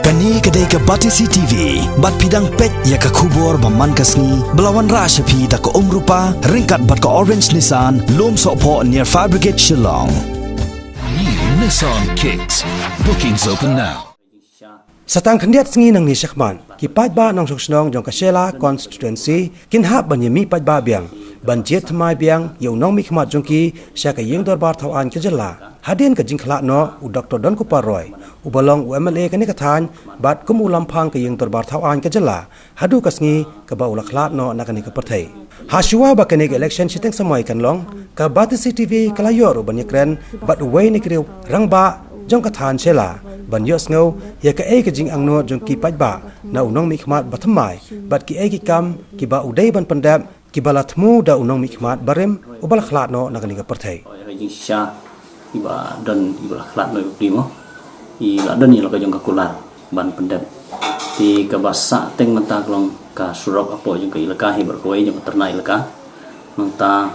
Kani kedai ke Batisi TV, bat pidang pet ya ke kubur baman kasni, belawan rasyapi tak ke rupa, ringkat bat ke Orange Nissan, lom sokpo near Fire Brigade Shillong. New Nissan Kicks. Bookings open now. Satang khandiat sngi nang ni Shekman, ki pat ba nong soksnong jong Kashela constituency, kin hab ban yemi pat ba biang, ban jet thmai biang, yo nong mi khmat jong ki, sya ka yeng dorbar thawan ke jela. Hadin ka jingkhla no u Dr. Don Kuparoy, u balong u MLA ka ni kathan, bat kum ulam phang ka yeng dorbar thawan ke jela. Hadu ka sngi ka ba ula khlat no na ka ni ka perthai. Hashuwa ba ka ni election siteng samai kan long, ka Batisi TV kalayor u ban yakren, bat wei ni kriu rangba jong kathan shela. Ban yo sngo ya ka ka jing angno jong ki pat ba na unong mi khmat bathmai bat ki ki kam ki ba udai ban pandap ki bala thmu da unong mi khmat barem u bal khlat no na ka perthai jing sha iba dan iba khlat no primo I la dan lo ka jong ka kular ban pandap ti ka basa teng mata klong ka surok apo jong ka ilaka hi ber koi jong terna ilaka manta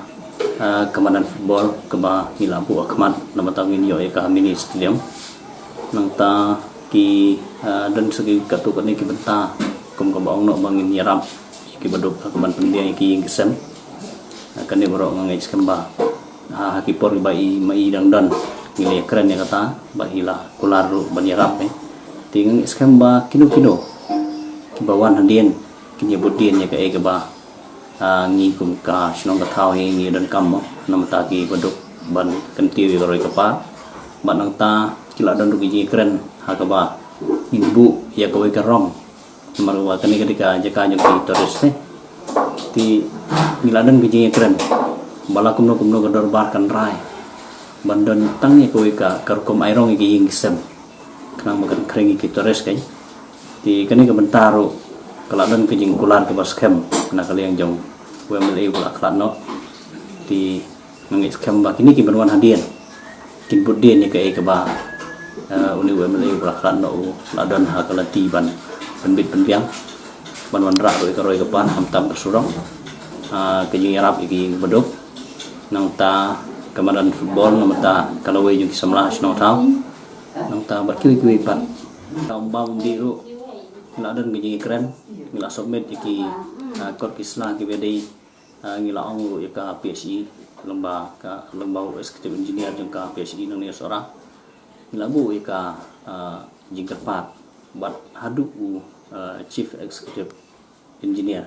kamanan football ka ba milabu akhmat na mata ngin yo ka mini stadium nang ta ki dan segi katu kan ki benta kum ka baong no bangin yarap ki baduk ka ban pendiang ki ngesen kan ni boro ngai skamba ha ki por bai mai dang dan ngile keren ya kata bahila kularu ban yarap ting skamba kino ki bawan handien ki nyebudien ya ka ba ngi kum ka shnong ka thau hi ngi dan kam nam ta ki baduk ban kan ti wi roi ka pa ban nang ta kila dan rugi keren hakaba imbu ya kawai kerong marwa kani ketika jaka jong toris ti miladan giji keren bala kumno gador bar kan rai bandon tang ya kawai ka karkom airong gi ngisem kanang makan kering ki toris kai ti kani ka bentaro kaladan giji kular ke baskem na kali yang jong wemle ula klatno ti ngis kemba kini ki berwan hadian kin budien ya ka ba uni wemle beraklan no ladan hakalati ban penbit pendiang ban wanra roi kapan hamtam kesurong kejing yarap iki bedok nang ta kamaran football nang ta kalawe yung kisamla snow tau nang ta berkiwi pan tambam diru ladan kejing keren ngila somet iki kor kisla ki bedi ngila ong ya ka PSI lemba executive engineer jeung ka PSI nang ni sora labu ika jingkerpat bat hadu chief executive engineer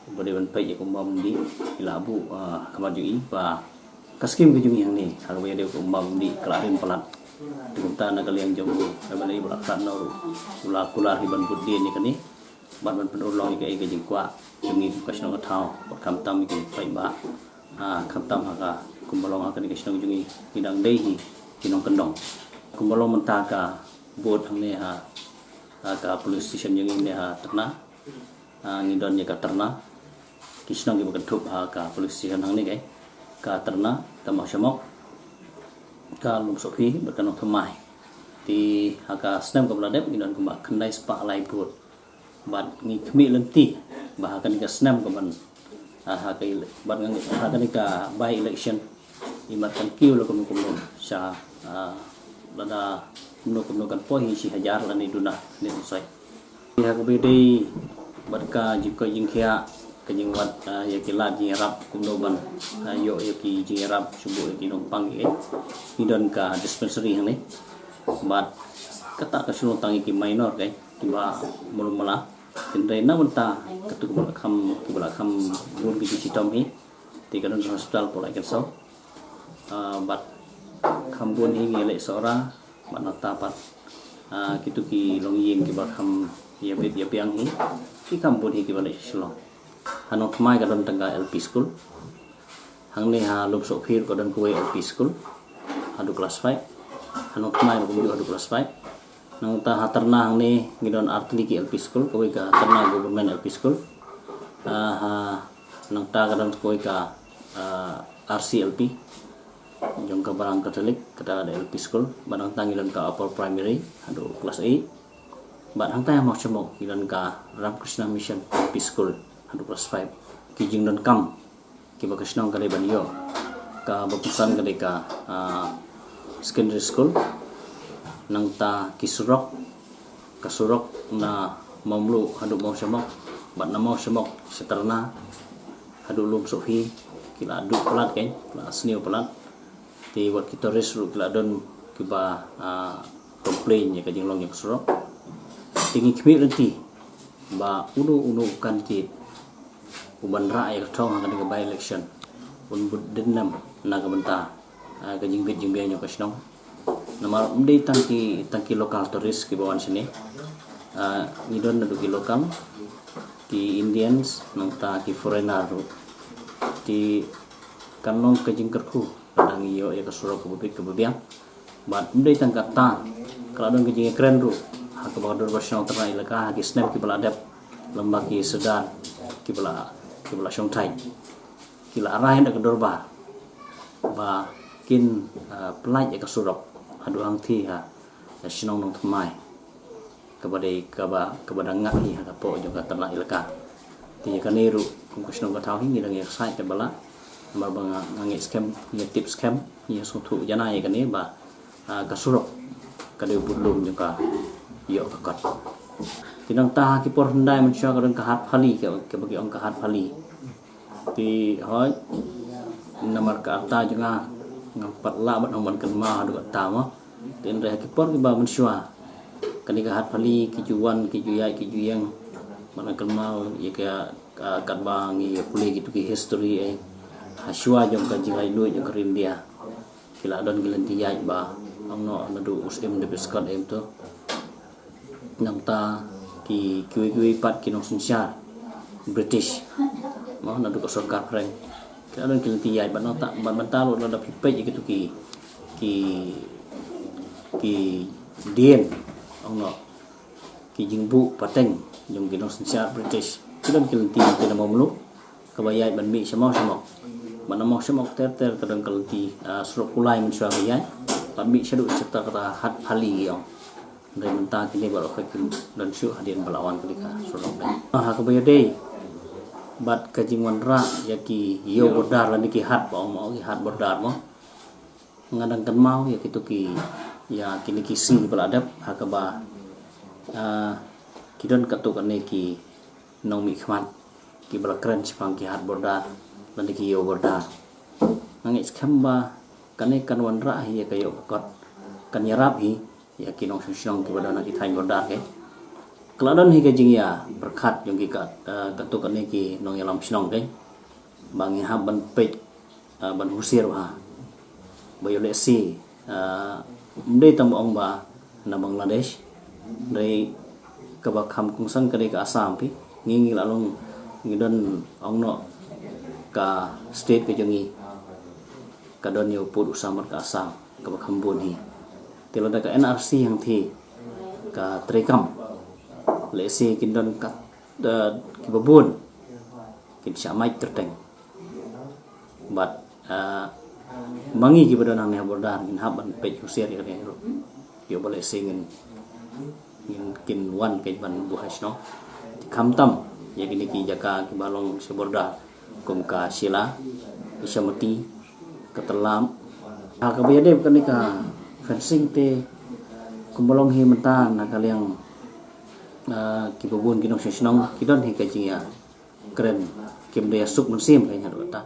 bode ban pai ko mam di labu kamajui ba kaskim ke jung yang ni harwe de ko mam di kelarin pelat dikunta na kali yang jong bale belakang no ula kular hiban buddi ni kani ban penulong ika jingkwa jungi kasno thau kam tam ki pai ba kam tam ha kumbalong akan kasno jungi hidang dehi kinong kendong kumbalong mentaka bot hamne ha ka police station yang ini ha terna ngidon ya ka terna kisnong gi bekentup ha ka police station hang ni kai ka terna tamah syamok ka lum sofi berkanong themai ti ha ka snam ka bladep ngidon kumba khandai spa lai bot bat ngi khmi lenti ba ka ni ka snam ka ban ha ka bat ngi ha ka ni ka by election imat kan kiu lo kum sha lada kuno kan pohi si hajar lani duna ni usai ya ko bedi barka jiko jingkhia kajing wat ya kilat jirap kuno ban yo ki jirap subuh ki nompang idon ka dispensary hang ni bat kata ka sunu tangi ki minor kai tiba mulmula kendai na menta ketuk kam bun ki citom hi ti kadon hospital polai kan so bat kambun hingi lek sora mana tapat kitu ki longying ki bakam ya bet ya piang hi ki kambun hi ki balik silong hanok mai kadon tengah LP school hang ni ha lup sopir kadon kuwe LP school adu kelas 5 hanok mai lu adu kelas 5 nang ta haterna hang ni ngidon artli ki LP school kuwe ka haterna government LP school nang ta kadon kuwe ka RCLP jong ka barang katolik kata ada LP school barang tangilan ka upper primary ado kelas 8 barang tayang mau cemok gilan ka Ramakrishna Mission LP school ado kelas 5 kijing dan kam ki bakasnong kale banyo ka bakusan kale ka secondary school nang ta kisurok kasurok na mamlu hadu mau semok bat na mau semok seterna hadu lum sohi kila adu pelat kan kila sniu pelat ti wat kita resru kila don kiba complain ya kajing long yang kasurok tinggi kmi renti ba unu kan ti uban ra ya thong kan ke by election un bud denam na ka benta kajing bit jing be nyo kasnong nama umdei tangki lokal turis ki bawan sini ngidon nadu ki lokal ki Indians nangta ki foreigner ti kanong kajing kerku kadang iyo ya kasurok ke bubiang bat umdei tangkata kalau don kajing keren ru hak bagador basyong terna ilaka ki snap ki baladap lembak ki sedan ki bala syong thai ki la arahin dak dorba ba kin pelaj ya kasurok hadu ang thi sinong nong thamai kepada ngahi po juga terna ilaka ti kaniru kum kusnong ka thau hingi dang ya sai te bala mar bang ngangi scam ni tip scam ni sutu jana ya kani ba kasurok kade bulum juga yo kakot tinang ta ki por ndai man sya kadang kahat phali ke bagi ong kahat phali ti hoi namar ka ta juga ngampat la bat man kan ma do ta mo tin re ki por ki ba man sya kani kahat phali ki juwan ki juyai ki juyang man kan ma ye ka kat bang ye puli gitu ki history haswa jong ka jingai lu jong rindia kila don gilanti yai ba ong no nadu usm de biskot em to nang ta ki kui pat ki nong sunsyar British mo nadu ko sarkar preng kila don gilanti yai ba no ta ban ta lo da pipe gitu ki dien ong no ki jingbu pateng jong ki nong sunsyar British kila gilanti ki na momlu kabayai ban mi semau mana mau semok ter kadang kalti suruk kulai men sya yai tapi syadu cerita kata hat hali yang dari mentah kini baru kakin dan syuk hadian balawan kelika suruk dan kabaya dei bat kajingwan ra yaki yo bordar lan ki hat ba mau ki hat bordar mo ngadang kan mau ya kitu ki ya kini kisi beladab hakaba kidon katukan ki nong mi khman ki balakran sipang ki hat bordar lan ki yo bordar ngis khamba kane kan wan ra hi kayo kot kan yarap hi ya kinong syong ki badana ki thai bordar ke keladon hi kajing ya berkat yung ki katukan ki nong yalam sinong ke bangi ha ban pet ban husir ha bayo le si mde tam ong ba na Bangladesh dai kabakam kungsang kade ka Assam pi ngingi lalong ngidon ong no ka state ke jangi kadon yo put usamar ka Assam ka bakhambon hi tilo da ka NRC yang thi ka trekam le si kindon ka ki babun kin samai terteng but mangi ki badana ne bordan in haban pe usia ni ne yo boleh singin kin wan ke ban buhas no kamtam ya gini ki jaka ki balong seborda kum ka sila isamati ketelam kabaya de kan ka fencing te kumbolong hi mata na kaliang ki babun kinong senong kidon hi ka jinga keren kim dia suk musim kayaknya ta